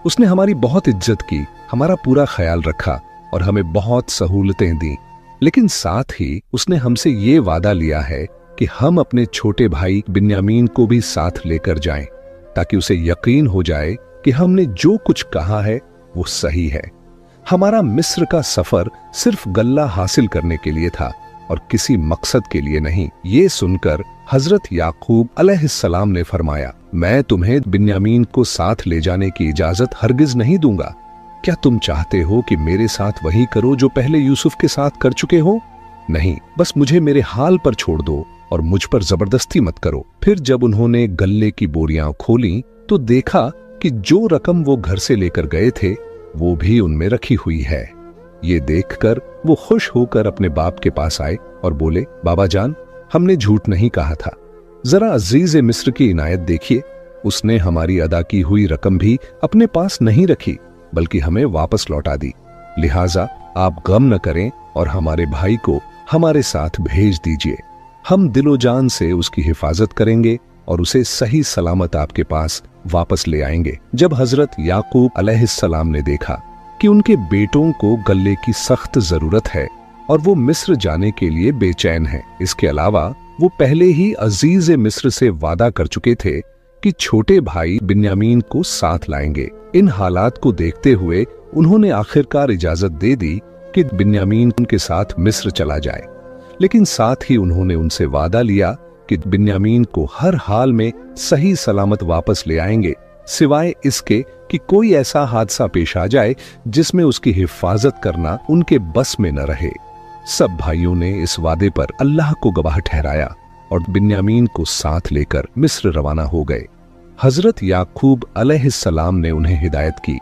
उसने हमारी बहुत इज्जत की, हमारा पूरा ख्याल रखा और हमें बहुत सहूलतें दी। लेकिन साथ ही उसने हमसे ये वादा लिया है कि हम अपने छोटे भाई बिन्यामीन को भी साथ लेकर जाएं, ताकि उसे यकीन हो जाए कि हमने जो कुछ कहा है वो सही है। हमारा मिस्र का सफर सिर्फ गल्ला हासिल करने के लिए था और किसी मकसद के लिए नहीं। ये सुनकर हजरत याकूब अलैहिस्सलाम ने फरमाया, मैं तुम्हें बिन्यामीन को साथ ले जाने की इजाजत हरगिज नहीं दूंगा। क्या तुम चाहते हो कि मेरे साथ वही करो जो पहले यूसुफ के साथ कर चुके हो? नहीं, बस मुझे मेरे हाल पर छोड़ दो और मुझ पर जबरदस्ती मत करो। फिर जब उन्होंने गल्ले की बोरियां खोली तो देखा कि जो रकम वो घर से लेकर गए थे वो भी उनमें रखी हुई है। ये देखकर वो खुश होकर अपने बाप के पास आए और बोले, बाबा जान, हमने झूठ नहीं कहा था। जरा अजीज मिस्र की इनायत देखिए, उसने हमारी अदा की हुई रकम भी अपने पास नहीं रखी बल्कि हमें वापस लौटा दी। लिहाजा आप गम न करें और हमारे भाई को हमारे साथ भेज दीजिए। हम दिलो जान से उसकी हिफाजत करेंगे और उसे सही सलामत आपके पास वापस ले आएंगे। जब हजरत याकूब अलैहिस्सलाम ने देखा कि उनके बेटों को गल्ले की सख्त जरूरत है और वो मिस्र जाने के लिए बेचैन हैं, इसके अलावा वो पहले ही अजीज मिस्र से वादा कर चुके थे कि छोटे भाई बिन्यामीन को साथ लाएंगे। इन हालात को देखते हुए उन्होंने आखिरकार इजाजत दे दी कि बिन्यामीन उनके साथ मिस्र चला जाए। लेकिन साथ ही उन्होंने उनसे वादा लिया कि बिन्यामीन को हर हाल में सही सलामत वापस ले आएंगे, सिवाय इसके कि कोई ऐसा हादसा पेश आ जाए जिसमें उसकी हिफाजत करना उनके बस में न रहे। सब भाइयों ने इस वादे पर अल्लाह को गवाह ठहराया और बिन्यामीन को साथ लेकर मिस्र रवाना हो गए। हजरत याकूब अलैहिस्सलाम ने उन्हें हिदायत की,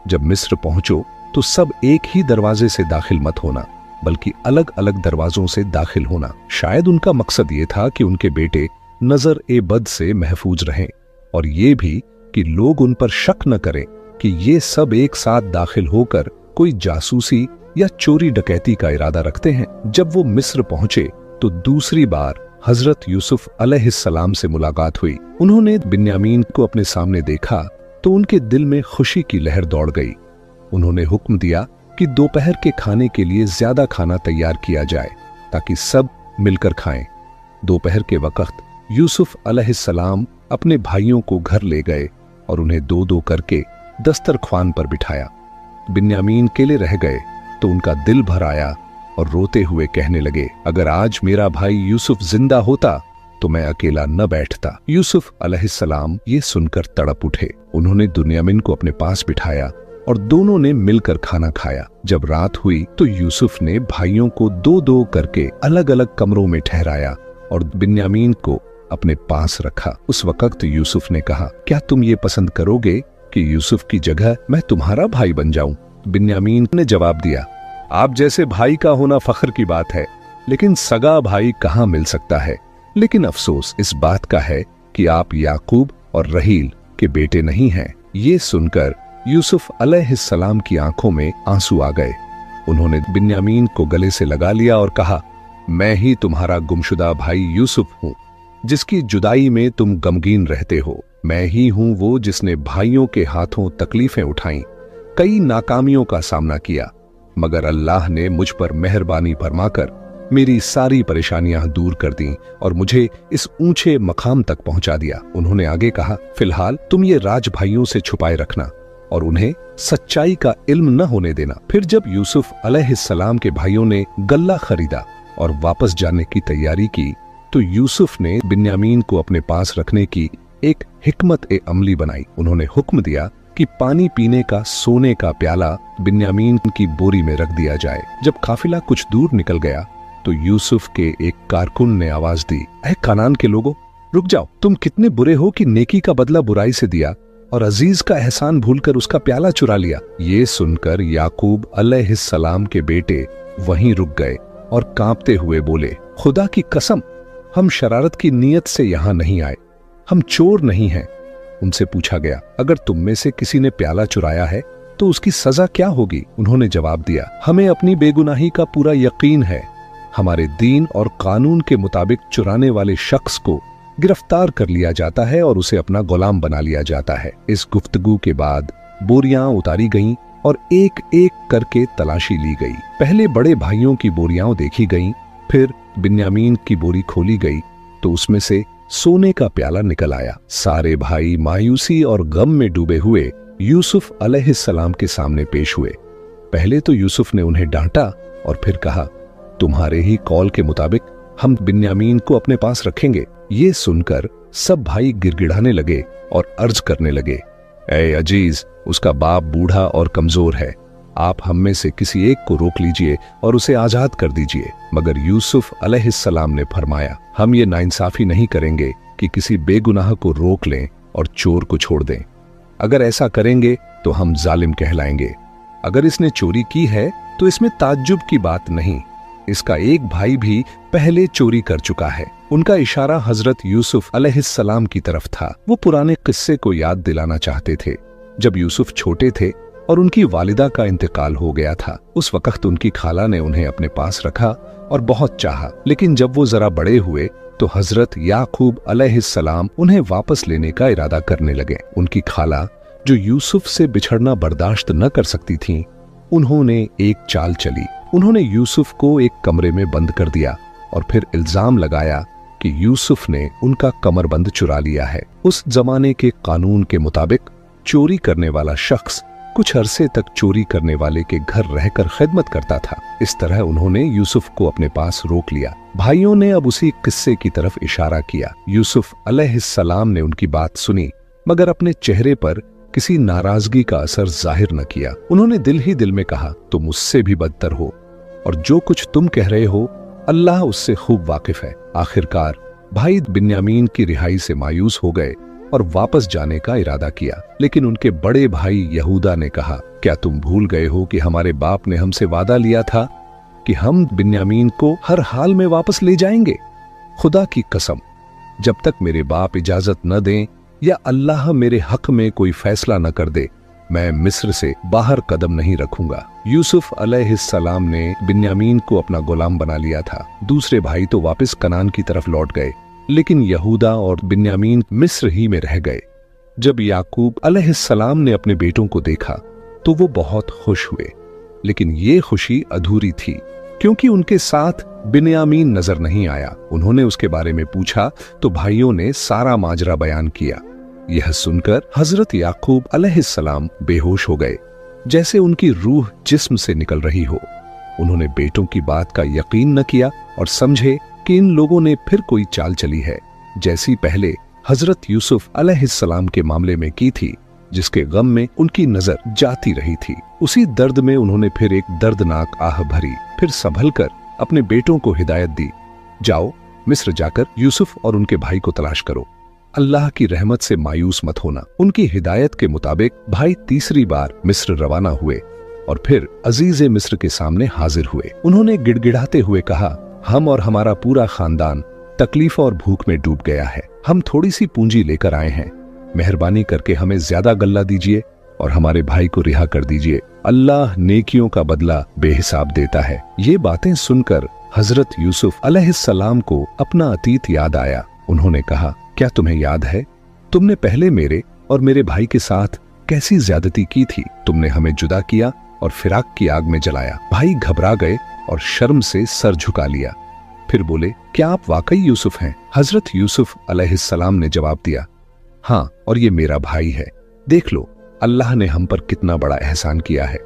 जब मिस्र पहुंचो तो सब एक ही दरवाजे से दाखिल मत होना बल्कि अलग अलग दरवाजों से दाखिल होना। शायद उनका मकसद ये था कि उनके बेटे नजर ए बद से महफूज रहें और ये भी कि लोग उन पर शक न करें कि ये सब एक साथ दाखिल होकर कोई जासूसी या चोरी डकैती का इरादा रखते हैं। जब वो मिस्र पहुंचे तो दूसरी बार हजरत यूसुफ अलैहिस्सलाम से मुलाकात हुई। उन्होंने बिन्यामीन को अपने सामने देखा तो उनके दिल में खुशी की लहर दौड़ गई। उन्होंने हुक्म दिया कि दोपहर के खाने के लिए ज्यादा खाना तैयार किया जाए ताकि सब मिलकर खाएं। दोपहर के वक्त यूसुफ अलैहिस्सलाम अपने भाइयों को घर ले गए और उन्हें दो दो करके दस्तरख्वान पर बिठाया। बिन्यामीन अकेले रह गए तो उनका दिल भर आया और रोते हुए कहने लगे, अगर आज मेरा भाई यूसुफ जिंदा होता तो मैं अकेला न बैठता। यूसुफ अलैहिस्सलाम ये सुनकर तड़प उठे। उन्होंने बिन्यामीन को अपने पास बिठाया और दोनों ने मिलकर खाना खाया। जब रात हुई तो यूसुफ ने भाइयों को दो दो करके अलग अलग कमरों में ठहराया और बिन्यामीन को अपने पास रखा। उस वक्त यूसुफ ने कहा, क्या तुम ये पसंद करोगे कि यूसुफ की जगह मैं तुम्हारा भाई बन जाऊं? बिन्यामीन ने जवाब दिया, आप जैसे भाई का होना फख्र की बात है, लेकिन सगा भाई कहाँ मिल सकता है। लेकिन अफसोस इस बात का है कि आप याकूब और रहील के बेटे नहीं हैं। ये सुनकर यूसुफ अलैहिस्सलाम की आंखों में आंसू आ गए। उन्होंने बिन्यामीन को गले से लगा लिया और कहा, मैं ही तुम्हारा गुमशुदा भाई यूसुफ हूँ, जिसकी जुदाई में तुम गमगीन रहते हो। मैं ही हूँ वो जिसने भाइयों के हाथों तकलीफें उठाई, कई नाकामियों का सामना किया, मगर अल्लाह ने मुझ पर मेहरबानी फरमाकर मेरी सारी परेशानियां दूर कर दी और मुझे इस ऊंचे मकाम तक पहुंचा दिया। उन्होंने आगे कहा, फिलहाल तुम ये राज भाइयों से छुपाए रखना और उन्हें सच्चाई का इल्म न होने देना। फिर जब यूसुफ अलैहिस्सलाम के भाइयों ने गल्ला खरीदा और वापस जाने की तैयारी की तो यूसुफ ने बिन्यामीन को अपने पास रखने की एक हिकमत ए अमली बनाई। उन्होंने हुक्म दिया कि पानी पीने का सोने का प्याला बिन्यामीन की बोरी में रख दिया जाए। जब काफिला कुछ दूर निकल गया तो यूसुफ के एक कारकुन ने आवाज दी, ऐ कनान के लोगों, रुक जाओ, तुम कितने बुरे हो कि नेकी का बदला बुराई से दिया और अजीज का एहसान भूलकर उसका प्याला चुरा लिया। ये सुनकर याकूब अलैहिस्सलाम के बेटे वहीं रुक गए और कांपते हुए बोले, खुदा की कसम, हम शरारत की नीयत से यहां नहीं आए, हम चोर नहीं हैं। उनसे पूछा गया, अगर तुम में से किसी ने प्याला चुराया है तो उसकी सजा क्या होगी? उन्होंने जवाब दिया, हमें अपनी बेगुनाही का पूरा यकीन है। हमारे दीन और कानून के मुताबिक चुराने वाले शख्स को गिरफ्तार कर लिया जाता है और उसे अपना गुलाम बना लिया जाता है। इस गुफ्तगू के बाद बोरियां उतारी गईं और एक एक करके तलाशी ली गई। पहले बड़े भाइयों की बोरियां देखी गईं, फिर बिन्यामीन की बोरी खोली गई तो उसमें से सोने का प्याला निकल आया। सारे भाई मायूसी और गम में डूबे हुए यूसुफ अलैहिस्सलाम के सामने पेश हुए। पहले तो यूसुफ ने उन्हें डांटा और फिर कहा, तुम्हारे ही कौल के मुताबिक हम बिन्यामीन को अपने पास रखेंगे। ये सुनकर सब भाई गिड़गिड़ाने लगे और अर्ज करने लगे, ऐ अजीज, उसका बाप बूढ़ा और कमजोर है, आप हम में से किसी एक को रोक लीजिए और उसे आजाद कर दीजिए। मगर यूसुफ अलैहिस्सलाम ने फरमाया, हम ये नाइंसाफी नहीं करेंगे कि किसी बेगुनाह को रोक लें और चोर को छोड़ दें। अगर ऐसा करेंगे तो हम जालिम कहलाएंगे। अगर इसने चोरी की है तो इसमें ताज्जुब की बात नहीं, इसका एक भाई भी पहले चोरी कर चुका है। उनका इशारा हजरत यूसुफ अलैहिस्सलाम की तरफ था। वो पुराने किस्से को याद दिलाना चाहते थे। जब यूसुफ छोटे थे और उनकी वालिदा का इंतकाल हो गया था, उस वक्त उनकी खाला ने उन्हें अपने पास रखा और बहुत चाहा। लेकिन जब वो जरा बड़े हुए तो हजरत याकूब अलैहिस्सलाम उन्हें वापस लेने का इरादा करने लगे। उनकी खाला, जो यूसुफ से बिछड़ना बर्दाश्त न कर सकती थीं, उन्होंने एक चाल चली। उन्होंने यूसुफ को एक कमरे में बंद कर दिया और फिर इल्जाम लगाया कि यूसुफ ने उनका कमरबंद चुरा लिया है। उस जमाने के कानून के मुताबिक चोरी करने वाला शख्स कुछ अरसे तक चोरी करने वाले के घर रहकर खिदमत करता था। इस तरह उन्होंने यूसुफ को अपने पास रोक लिया। भाइयों ने अब उसी किस्से की तरफ इशारा किया। यूसुफ अलैहिस्सलाम ने उनकी बात सुनी, मगर अपने चेहरे पर किसी नाराजगी का असर जाहिर न किया। उन्होंने दिल ही दिल में कहा, तुम मुझसे भी बदतर हो और जो कुछ तुम कह रहे हो अल्लाह उससे खूब वाकिफ है। आखिरकार भाई बिन्यामीन की रिहाई से मायूस हो गए और वापस जाने का इरादा किया। लेकिन उनके बड़े भाई यहूदा ने कहा, क्या तुम भूल गए हो कि हमारे बाप ने हमसे वादा लिया था कि हम बिन्यामीन को हर हाल में वापस ले जाएंगे? खुदा की कसम, जब तक मेरे बाप इजाजत न दें या अल्लाह मेरे हक में कोई फैसला न कर दे, मैं मिस्र से बाहर कदम नहीं रखूंगा। यूसुफ अलैहिस्सलाम ने बिन्यामीन को अपना गुलाम बना लिया था। दूसरे भाई तो वापस कनान की तरफ लौट गए, लेकिन यहूदा और बिन्यामीन मिस्र ही में रह गए। जब याकूब अलैहिस्सलाम ने अपने बेटों को देखा तो वो बहुत खुश हुए, लेकिन ये खुशी अधूरी थी क्योंकि उनके साथ बिन्यामीन नजर नहीं आया। उन्होंने उसके बारे में पूछा तो भाइयों ने सारा माजरा बयान किया। यह सुनकर हजरत याकूब अलैहिस्सलाम बेहोश हो गए, जैसे उनकी रूह जिस्म से निकल रही हो। उन्होंने बेटों की बात का यकीन न किया और समझे कि इन लोगों ने फिर कोई चाल चली है, जैसी पहले हजरत यूसुफ अलैहिस्सलाम के मामले में की थी, जिसके गम में उनकी नजर जाती रही थी। उसी दर्द में उन्होंने फिर एक दर्दनाक आह भरी। फिर संभल कर अपने बेटों को हिदायत दी, जाओ मिस्र जाकर यूसुफ और उनके भाई को तलाश करो, अल्लाह की रहमत से मायूस मत होना। उनकी हिदायत के मुताबिक भाई तीसरी बार मिस्र रवाना हुए और फिर अजीज मिस्र के सामने हाजिर हुए। उन्होंने गिड़गिड़ाते हुए कहा, हम और हमारा पूरा खानदान तकलीफ और भूख में डूब गया है। हम थोड़ी सी पूंजी लेकर आए हैं, मेहरबानी करके हमें ज्यादा गल्ला दीजिए और हमारे भाई को रिहा कर दीजिए। अल्लाह नेकियों का बदला बेहिसाब देता है। ये बातें सुनकर हजरत यूसुफ अलैहिस्सलाम को अपना अतीत याद आया। उन्होंने कहा, क्या तुम्हें याद है तुमने पहले मेरे और मेरे भाई के साथ कैसी ज्यादती की थी? तुमने हमें जुदा किया और फिराक की आग में जलाया। भाई घबरा गए और शर्म से सर झुका लिया। फिर बोले, क्या आप वाकई यूसुफ हैं? हजरत यूसुफ अलैहिस्सलाम ने जवाब दिया, हाँ, और ये मेरा भाई है। देख लो अल्लाह ने हम पर कितना बड़ा एहसान किया है।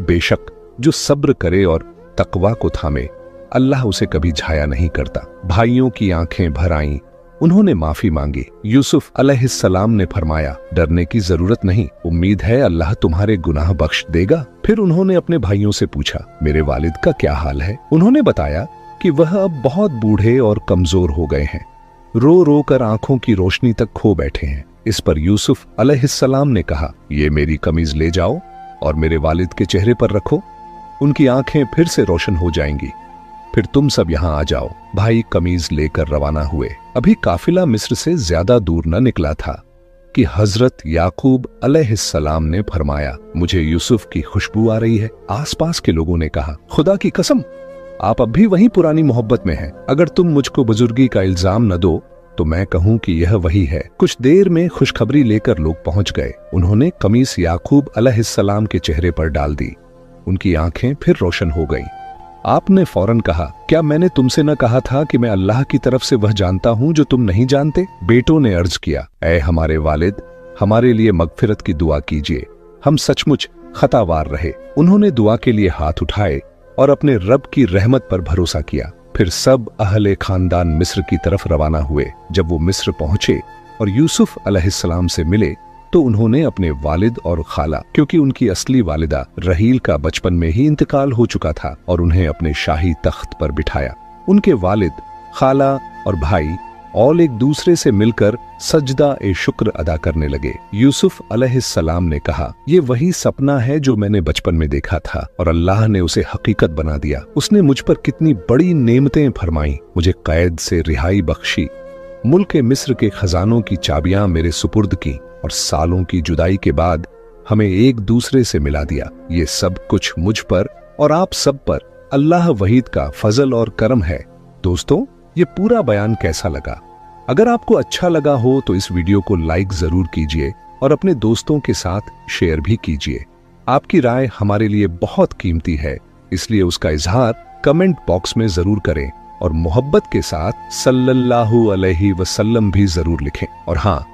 बेशक जो सब्र करे और तकवा को थामे, अल्लाह उसे कभी झाया नहीं करता। भाइयों की आंखें भर आईं। उन्होंने माफी मांगी। यूसुफ अलैहिस्सलाम ने फरमाया, डरने की जरूरत नहीं, उम्मीद है अल्लाह तुम्हारे गुनाह बख्श देगा। फिर उन्होंने अपने भाइयों से पूछा, मेरे वालिद का क्या हाल है? उन्होंने बताया कि वह अब बहुत बूढ़े और कमजोर हो गए हैं। रो रो कर आंखों की रोशनी तक खो बैठे हैं। इस पर यूसुफ अलैहिस्सलाम ने कहा, ये मेरी कमीज ले जाओ और मेरे वालिद के चेहरे पर रखो, उनकी आंखें फिर से रोशन हो जाएंगी, फिर तुम सब यहां आ जाओ। भाई कमीज लेकर रवाना हुए। अभी काफिला मिस्र से ज्यादा दूर न निकला था कि हजरत याकूब अलैहिस्सलाम ने फरमाया, मुझे यूसुफ की खुशबू आ रही है। आसपास के लोगों ने कहा, खुदा की कसम, आप अब भी वही पुरानी मोहब्बत में हैं। अगर तुम मुझको बुजुर्गी का इल्जाम न दो तो मैं कहूं कि यह वही है। कुछ देर में खुशखबरी लेकर लोग पहुंच गए। उन्होंने कमीज याकूब अलैहिस्सलाम के चेहरे पर डाल दी। उनकी आंखें फिर रोशन हो गईं। आपने फौरन कहा, क्या मैंने तुमसे न कहा था कि मैं अल्लाह की तरफ से वह जानता हूं जो तुम नहीं जानते? बेटों ने अर्ज किया, ऐ हमारे वालिद, हमारे लिए मगफिरत की दुआ कीजिए, हम सचमुच खतावार रहे। उन्होंने दुआ के लिए हाथ उठाए और अपने रब की रहमत पर भरोसा किया। फिर सब अहले खानदान मिस्र की तरफ रवाना हुए। जब वो मिस्र पहुंचे और यूसुफ अलैहिस्सलाम से मिले तो उन्होंने अपने वालिद और खाला, क्योंकि उनकी असली वालिदा रहील का बचपन में ही इंतकाल हो चुका था, और उन्हें अपने शाही तख्त पर बिठाया। उनके वालिद, खाला और भाई और एक दूसरे से मिलकर सजदा ए शुक्र अदा करने लगे। यूसुफ अलैहिस्सलाम ने कहा, ये वही सपना है जो मैंने बचपन में देखा था और अल्लाह ने उसे हकीकत बना दिया। उसने मुझ पर कितनी बड़ी नेमतें फरमाई, मुझे कैद से रिहाई बख्शी, मुल्क मिस्र के खजानों की चाबियां मेरे सुपुर्द की और सालों की जुदाई के बाद हमें एक दूसरे से मिला दिया। ये सब कुछ मुझ पर और आप सब पर अल्लाह वहीद का फजल और करम है। दोस्तों, ये पूरा बयान कैसा लगा? अगर आपको अच्छा लगा हो तो इस वीडियो को लाइक जरूर कीजिए और अपने दोस्तों के साथ शेयर भी कीजिए। आपकी राय हमारे लिए बहुत कीमती है, इसलिए उसका इजहार कमेंट बॉक्स में जरूर करें और मोहब्बत के साथ सल्लल्लाहु अलैहि वसल्लम भी जरूर लिखें। और हाँ,